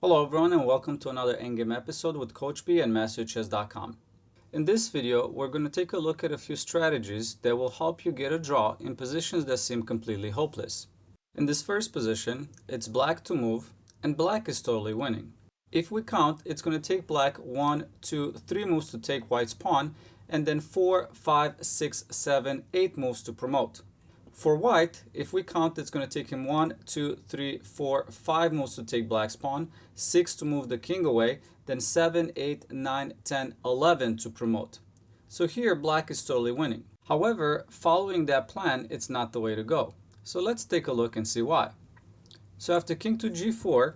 Hello everyone and welcome to another Endgame episode with Coach B and MasterChess.com. In this video, we're going to take a look at a few strategies that will help you get a draw in positions that seem completely hopeless. In this first position, it's black to move, and black is totally winning. If we count, it's going to take black 1, 2, 3 moves to take white's pawn, and then 4, 5, 6, 7, 8 moves to promote. For white, if we count, it's going to take him 1, 2, 3, 4, 5 moves to take black's pawn, 6 to move the king away, then 7, 8, 9, 10, 11 to promote. So here, black is totally winning. However, following that plan, it's not the way to go. So let's take a look and see why. So after king to g4,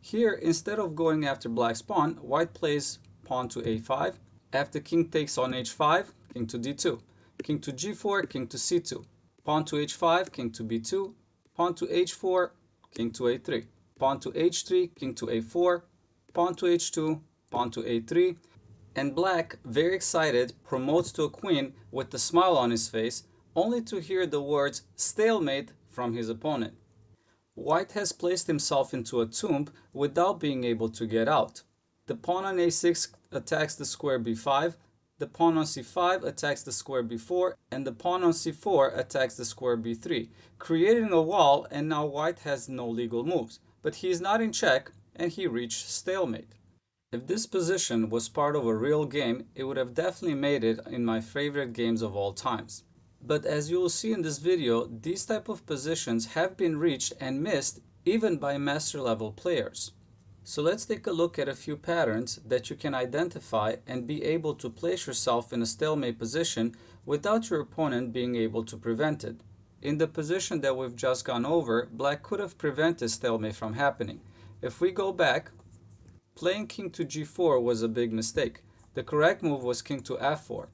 here, instead of going after black's pawn, white plays pawn to a5. After king takes on h5, king to d2. King to g4, king to c2. Pawn to h5, king to b2, pawn to h4, king to a3, pawn to h3, king to a4, pawn to h2, pawn to a3, and black, very excited, promotes to a queen with a smile on his face, only to hear the words stalemate from his opponent. White has placed himself into a tomb without being able to get out. The pawn on a6 attacks the square b5, the pawn on c5 attacks the square b4, and the pawn on c4 attacks the square b3, creating a wall, and now white has no legal moves. But he is not in check, and he reached stalemate. If this position was part of a real game, it would have definitely made it in my favorite games of all times. But as you will see in this video, these type of positions have been reached and missed even by master level players. So let's take a look at a few patterns that you can identify and be able to place yourself in a stalemate position without your opponent being able to prevent it. In the position that we've just gone over, black could have prevented stalemate from happening. If we go back, playing king to g4 was a big mistake. The correct move was king to f4.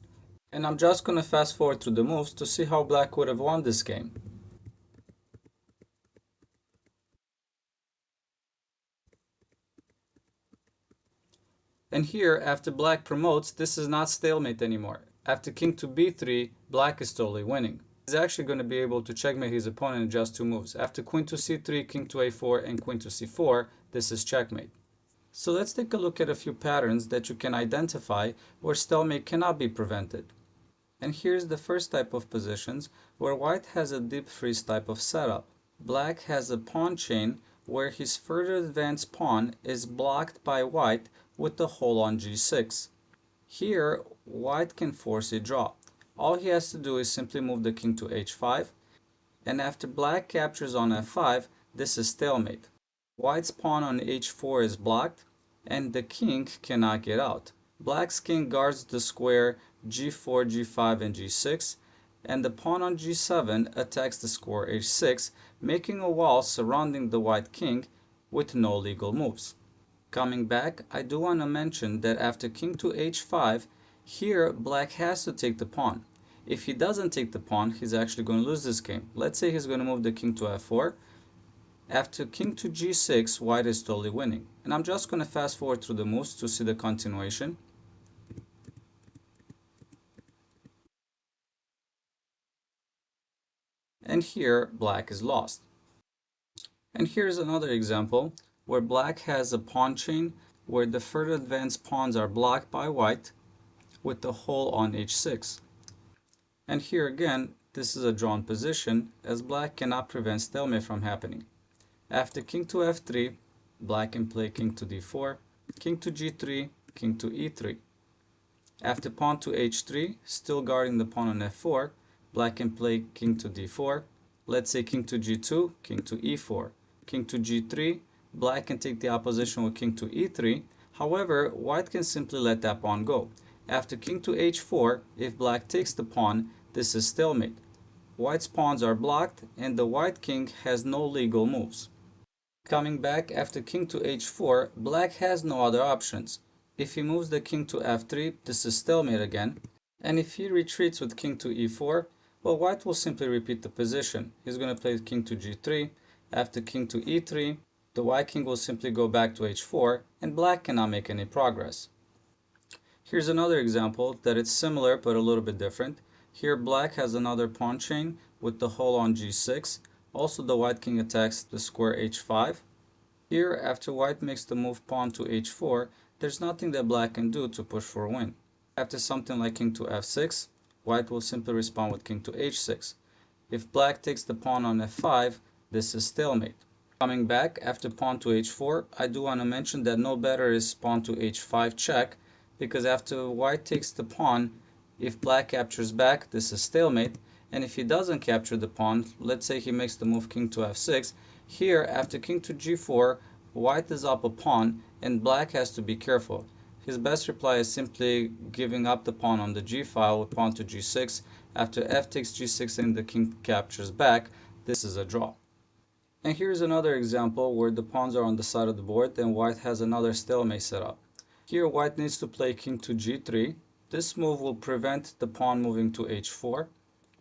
And I'm just going to fast forward through the moves to see how black would have won this game. And here, after black promotes, this is not stalemate anymore. After king to b3, black is totally winning. He's actually going to be able to checkmate his opponent in just 2 moves. After queen to c3, king to a4, and queen to c4, this is checkmate. So let's take a look at a few patterns that you can identify where stalemate cannot be prevented. And here's the first type of positions where white has a deep freeze type of setup. Black has a pawn chain where his further advanced pawn is blocked by white with the hole on g6. Here, white can force a draw. All he has to do is simply move the king to h5, and after black captures on f5, this is stalemate. White's pawn on h4 is blocked, and the king cannot get out. Black's king guards the square g4, g5, and g6, and the pawn on g7 attacks the square h6, making a wall surrounding the white king with no legal moves. Coming back, I do want to mention that after king to h5, here black has to take the pawn. If he doesn't take the pawn, he's actually going to lose this game. Let's say he's going to move the king to f4. After king to g6, white is totally winning. And I'm just going to fast forward through the moves to see the continuation. And here, black is lost. And here's another example where black has a pawn chain where the further advanced pawns are blocked by white with the hole on h6. And here again, this is a drawn position as black cannot prevent stalemate from happening. After king to f3, black can play king to d4, king to g3, king to e3. After pawn to h3, still guarding the pawn on f4, black can play king to d4. Let's say king to g2, king to e4, king to g3. Black can take the opposition with king to e3. However, white can simply let that pawn go. After king to h4, if black takes the pawn, this is stalemate. White's pawns are blocked and the white king has no legal moves. Coming back after king to h4, black has no other options. If he moves the king to f3, this is stalemate again. And if he retreats with king to e4, well, white will simply repeat the position. He's going to play king to g3. After king to e3, the white king will simply go back to h4, and black cannot make any progress. Here's another example that it's similar but a little bit different. Here black has another pawn chain with the hole on g6. Also the white king attacks the square h5. Here, after white makes the move pawn to h4, there's nothing that black can do to push for a win. After something like king to f6, white will simply respond with king to h6. If black takes the pawn on f5, this is stalemate. Coming back after pawn to h4, I do want to mention that no better is pawn to h5 check, because after white takes the pawn, if black captures back, this is stalemate, and if he doesn't capture the pawn, let's say he makes the move king to f6, here after king to g4, white is up a pawn and black has to be careful. His best reply is simply giving up the pawn on the g file with pawn to g6. After f takes g6 and the king captures back, this is a draw. And here's another example where the pawns are on the side of the board and white has another stalemate set up. Here white needs to play king to g3. This move will prevent the pawn moving to h4.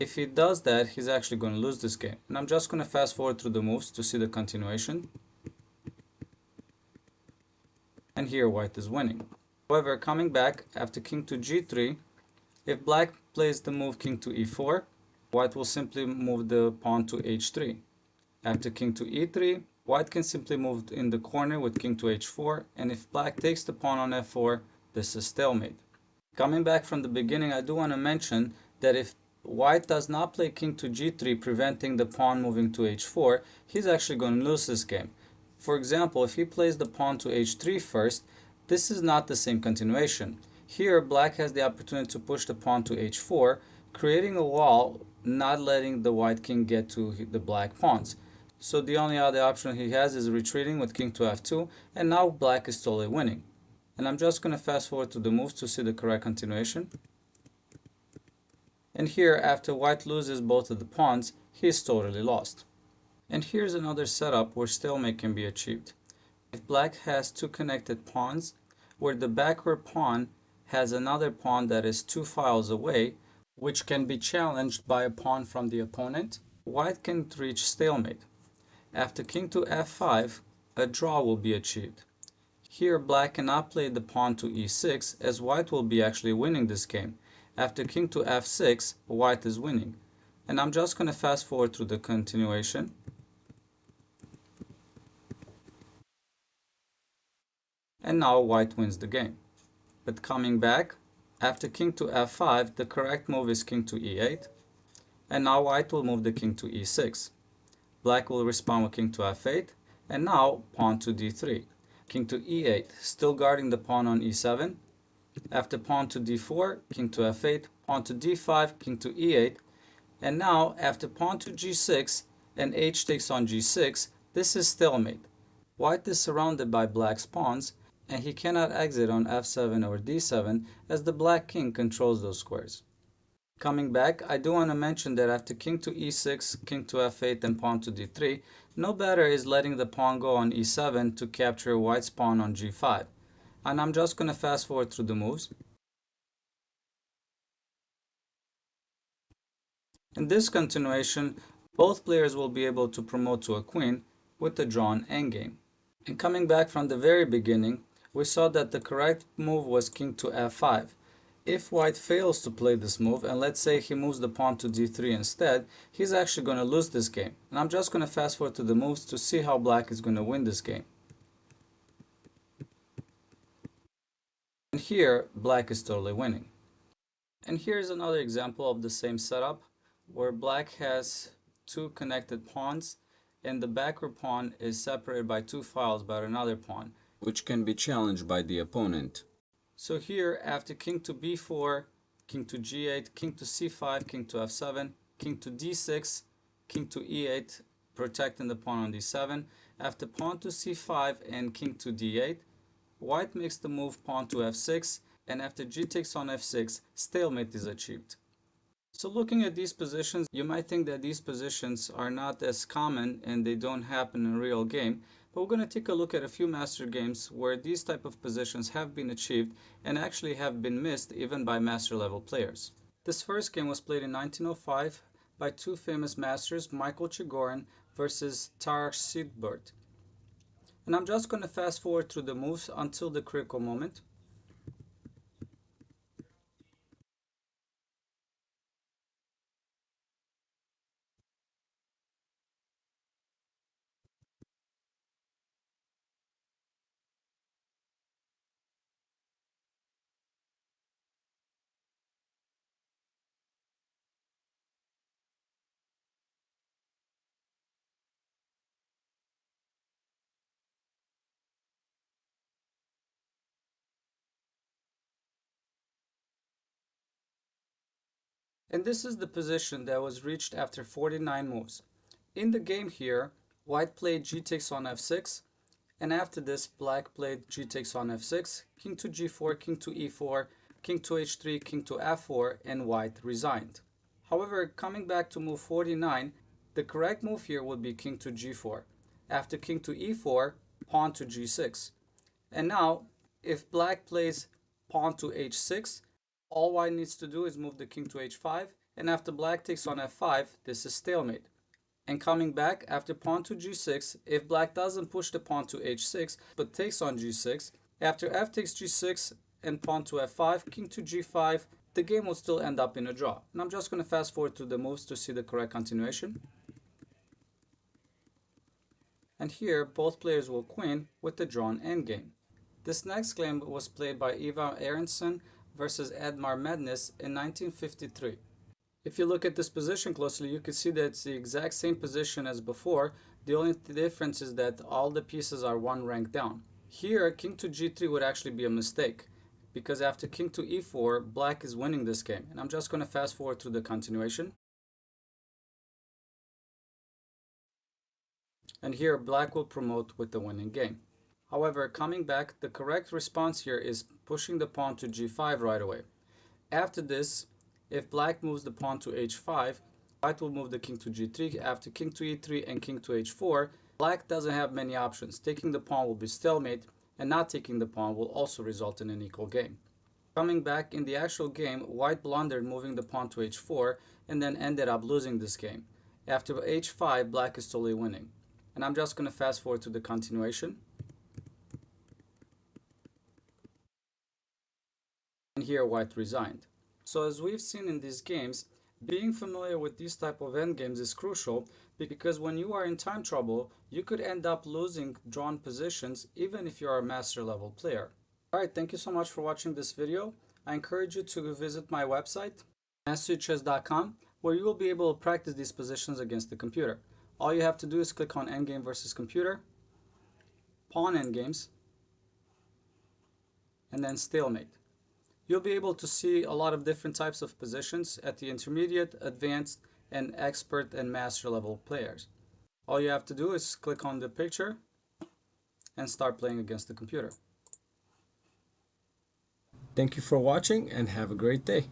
If he does that, he's actually going to lose this game. And I'm just going to fast forward through the moves to see the continuation. And here white is winning. However, coming back after king to g3, if black plays the move king to e4, white will simply move the pawn to h3. After king to e3, white can simply move in the corner with king to h4, and if black takes the pawn on f4, this is stalemate. Coming back from the beginning, I do want to mention that if white does not play king to g3, preventing the pawn moving to h4, he's actually going to lose this game. For example, if he plays the pawn to h3 first, this is not the same continuation. Here, black has the opportunity to push the pawn to h4, creating a wall, not letting the white king get to the black pawns. So the only other option he has is retreating with king to f2, and now black is totally winning. And I'm just going to fast forward to the moves to see the correct continuation. And here, after white loses both of the pawns, he is totally lost. And here's another setup where stalemate can be achieved. If black has two connected pawns, where the backward pawn has another pawn that is 2 files away, which can be challenged by a pawn from the opponent, white can reach stalemate. After king to f5, a draw will be achieved. Here black cannot play the pawn to e6, as white will be actually winning this game. After king to f6, white is winning. And I'm just going to fast forward through the continuation. And now white wins the game. But coming back, after king to f5, the correct move is king to e8. And now white will move the king to e6. Black will respond with king to f8, and now pawn to d3. King to e8, still guarding the pawn on e7. After pawn to d4, king to f8, pawn to d5, king to e8. And now, after pawn to g6 and h takes on g6, this is stalemate. White is surrounded by black's pawns, and he cannot exit on f7 or d7 as the black king controls those squares. Coming back, I do want to mention that after king to e6, king to f8, and pawn to d3, no better is letting the pawn go on e7 to capture white's pawn on g5. And I'm just going to fast forward through the moves. In this continuation, both players will be able to promote to a queen with the drawn endgame. And coming back from the very beginning, we saw that the correct move was king to f5. If white fails to play this move, and let's say he moves the pawn to d3 instead, he's actually going to lose this game. And I'm just going to fast forward to the moves to see how black is going to win this game. And here, black is totally winning. And here's another example of the same setup, where black has two connected pawns, and the backward pawn is separated by 2 files by another pawn, which can be challenged by the opponent. So here, after king to b4, king to g8, king to c5, king to f7, king to d6, king to e8, protecting the pawn on d7, after pawn to c5 and king to d8, white makes the move pawn to f6, and after g takes on f6, stalemate is achieved. So looking at these positions, you might think that these positions are not as common and they don't happen in a real game, but we're going to take a look at a few master games where these type of positions have been achieved and actually have been missed even by master level players. This first game was played in 1905 by two famous masters, Michael Chigorin versus Taras Siegbert. And I'm just going to fast forward through the moves until the critical moment. And this is the position that was reached after 49 moves. In the game here, white played g takes on f6, and after this, black played g takes on f6, king to g4, king to e4, king to h3, king to f4, and white resigned. However, coming back to move 49, the correct move here would be king to g4. After king to e4, pawn to g6. And now, if black plays pawn to h6, all white needs to do is move the king to h5, and after black takes on f5, this is stalemate. And coming back, after pawn to g6, if black doesn't push the pawn to h6, but takes on g6, after f takes g6 and pawn to f5, king to g5, the game will still end up in a draw. And I'm just going to fast forward to the moves to see the correct continuation. And here, both players will queen with the drawn endgame. This next game was played by Ivar Aronson versus Edmar Madness in 1953. If you look at this position closely, you can see that it's the exact same position as before. The only difference is that all the pieces are one rank down. Here, king to g3 would actually be a mistake, because after king to e4, black is winning this game. And I'm just going to fast forward to the continuation. And here, black will promote with the winning game. However, coming back, the correct response here is pushing the pawn to g5 right away. After this, if black moves the pawn to h5, white will move the king to g3. After king to e3 and king to h4, black doesn't have many options. Taking the pawn will be stalemate, and not taking the pawn will also result in an equal game. Coming back in the actual game, white blundered moving the pawn to h4 and then ended up losing this game. After h5, black is totally winning. And I'm just going to fast forward to the continuation. And here white resigned. So as we've seen in these games, being familiar with these type of endgames is crucial, because when you are in time trouble, you could end up losing drawn positions even if you are a master level player. Alright, thank you so much for watching this video. I encourage you to visit my website, masterchess.com, where you will be able to practice these positions against the computer. All you have to do is click on Endgame versus Computer, Pawn Endgames, and then Stalemate. You'll be able to see a lot of different types of positions at the intermediate, advanced, and expert and master level players. All you have to do is click on the picture and start playing against the computer. Thank you for watching and have a great day.